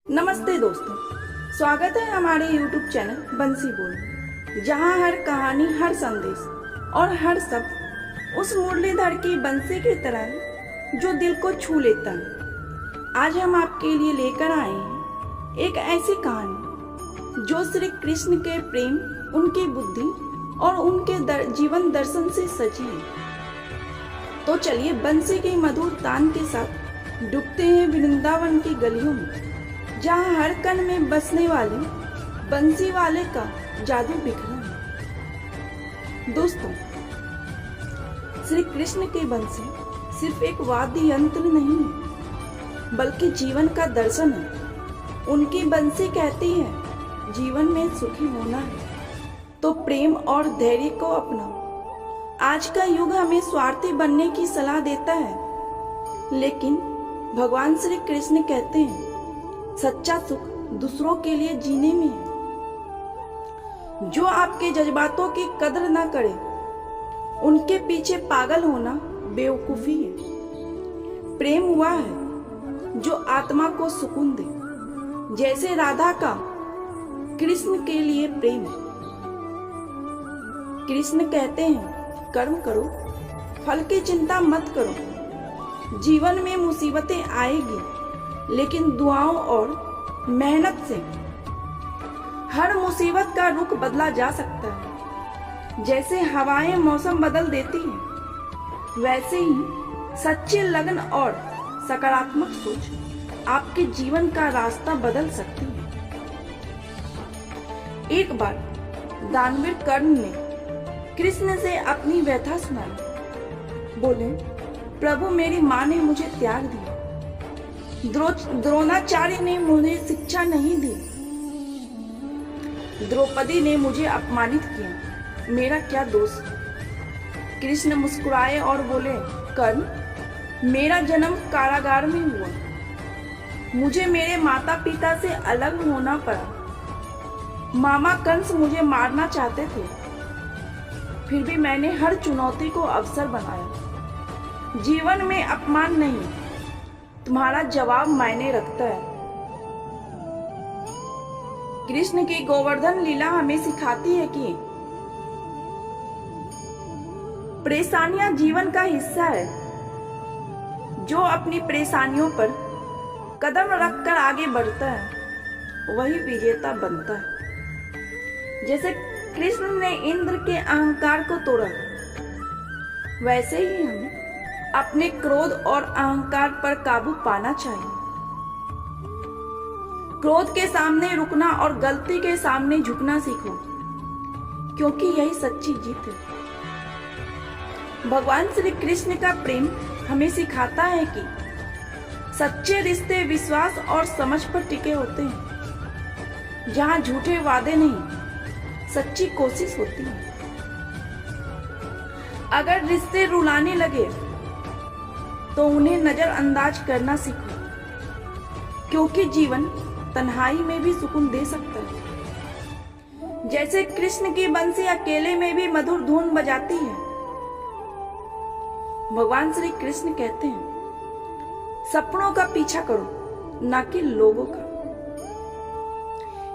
नमस्ते दोस्तों, स्वागत है हमारे YouTube चैनल बंसी बोल, जहां हर कहानी, हर संदेश और हर शब्द उस मुरलीधर की बंसी की तरह है जो दिल को छू लेता है। आज हम आपके लिए लेकर आए हैं एक ऐसी कहानी जो श्री कृष्ण के प्रेम, उनकी बुद्धि और उनके जीवन दर्शन से सजी है। तो चलिए बंसी के मधुर तान के साथ डूबते हैं वृंदावन की गलियों में, जहाँ हर कण में बसने वाले बंसी वाले का जादू बिखरा है। दोस्तों, श्री कृष्ण की बंसी सिर्फ एक वाद्य यंत्र नहीं है, बल्कि जीवन का दर्शन है। उनकी बंसी कहती है, जीवन में सुखी होना है तो प्रेम और धैर्य को अपनाओ। आज का युग हमें स्वार्थी बनने की सलाह देता है, लेकिन भगवान श्री कृष्ण कहते हैं, सच्चा सुख दूसरों के लिए जीने में है। जो आपके जज्बातों की कदर ना करे, उनके पीछे पागल होना बेवकूफी है। प्रेम हुआ है जो आत्मा को सुकून दे, जैसे राधा का कृष्ण के लिए प्रेम। कृष्ण कहते हैं, कर्म करो, फल की चिंता मत करो। जीवन में मुसीबतें आएगी, लेकिन दुआओं और मेहनत से हर मुसीबत का रुख बदला जा सकता है। जैसे हवाएं मौसम बदल देती हैं, वैसे ही सच्ची लगन और सकारात्मक सोच आपके जीवन का रास्ता बदल सकती है। एक बार दानवीर कर्ण ने कृष्ण से अपनी व्यथा सुनाई। बोले, प्रभु, मेरी माँ ने मुझे त्याग दिया, द्रोणाचार्य ने मुझे शिक्षा नहीं दी, द्रौपदी ने मुझे अपमानित किया, मेरा क्या दोष। कृष्ण मुस्कुराए और बोले, कर्ण, मेरा जन्म कारागार में हुआ, मुझे मेरे माता पिता से अलग होना पड़ा। मामा कंस मुझे मारना चाहते थे, फिर भी मैंने हर चुनौती को अवसर बनाया। जीवन में अपमान नहीं, तुम्हारा जवाब मायने रखता है। कृष्ण की गोवर्धन लीला हमें सिखाती है कि परेशानियां जीवन का हिस्सा है। जो अपनी परेशानियों पर कदम रखकर आगे बढ़ता है, वही विजेता बनता है। जैसे कृष्ण ने इंद्र के अहंकार को तोड़ा, वैसे ही हमें अपने क्रोध और अहंकार पर काबू पाना चाहिए। क्रोध के सामने रुकना और गलती के सामने झुकना सीखो, क्योंकि यही सच्ची जीत है। भगवान श्री कृष्ण का प्रेम हमें सिखाता है कि सच्चे रिश्ते विश्वास और समझ पर टिके होते हैं। जहां झूठे वादे नहीं, सच्ची कोशिश होती है। अगर रिश्ते रुलाने लगे तो उन्हें नजरअंदाज करना सीखो, क्योंकि जीवन तन्हाई में भी सुकून दे सकता है। जैसे कृष्ण की बंसी अकेले में भी मधुर धुन बजाती है। भगवान श्री कृष्ण कहते हैं, सपनों का पीछा करो, ना कि लोगों का।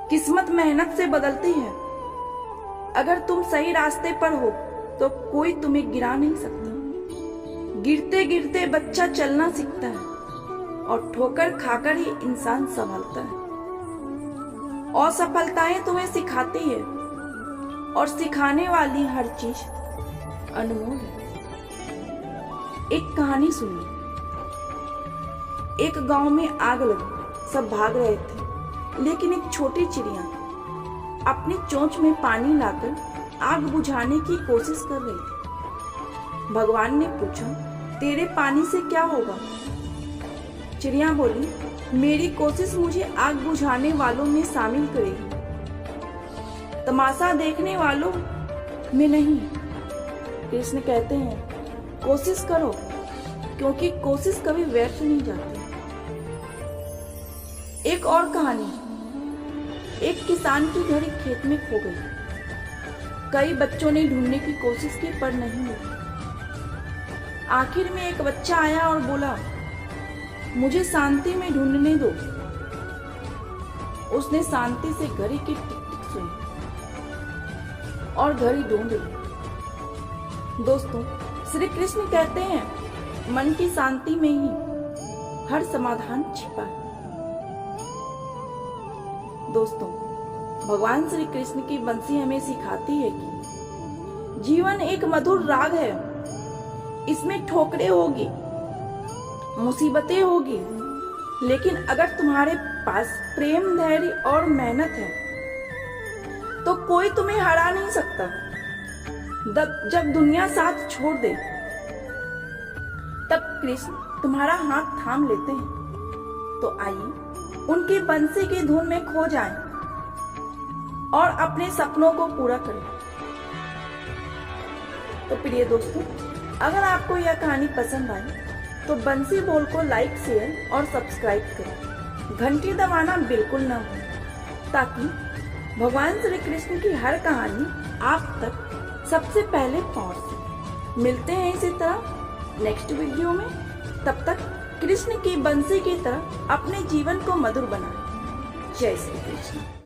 किस्मत मेहनत से बदलती है। अगर तुम सही रास्ते पर हो तो कोई तुम्हें गिरा नहीं सकता। गिरते गिरते बच्चा चलना सीखता है, और ठोकर खाकर ही इंसान संभलता है। असफलताएं तुम्हें सिखाती है, और सिखाने वाली हर चीज अनमोल है। एक कहानी सुनिए। एक गांव में आग लगी, सब भाग रहे थे, लेकिन एक छोटी चिड़िया अपनी चोंच में पानी लाकर आग बुझाने की कोशिश कर रही थी। भगवान ने पूछा, तेरे पानी से क्या होगा? चिड़िया बोली, मेरी कोशिश मुझे आग बुझाने वालों में शामिल करेगी, तमाशा देखने वालों में नहीं। कृष्ण कहते हैं, कोशिश करो, क्योंकि कोशिश कभी व्यर्थ नहीं जाती। एक और कहानी। एक किसान की घड़ी खेत में खो गई। कई बच्चों ने ढूंढने की कोशिश की, पर नहीं मिली। आखिर में एक बच्चा आया और बोला, मुझे शांति में ढूंढने दो। उसने शांति से घड़ी की टिक टिक सुनी और घड़ी ढूंढ ली। दोस्तों, श्री कृष्ण कहते हैं मन की शांति में ही हर समाधान छिपा है। दोस्तों, भगवान श्री कृष्ण की बंसी हमें सिखाती है कि जीवन एक मधुर राग है। इसमें ठोकरें होगी, मुसीबतें होगी, लेकिन अगर तुम्हारे पास प्रेम, धैर्य और मेहनत है तो कोई तुम्हें हरा नहीं सकता। जब दुनिया साथ छोड़ दे तब कृष्ण तुम्हारा हाथ थाम लेते हैं। तो आइए उनकी बंसी की धुन में खो जाएं और अपने सपनों को पूरा करें। तो प्रिय दोस्तों, अगर आपको यह कहानी पसंद आई तो बंसी बोल को लाइक, शेयर और सब्सक्राइब करें। घंटी दबाना बिल्कुल न भूलें ताकि भगवान श्री कृष्ण की हर कहानी आप तक सबसे पहले पहुंच सके। मिलते हैं इसी तरह नेक्स्ट वीडियो में। तब तक कृष्ण की बंसी की तरह अपने जीवन को मधुर बनाएं। जय श्री कृष्ण।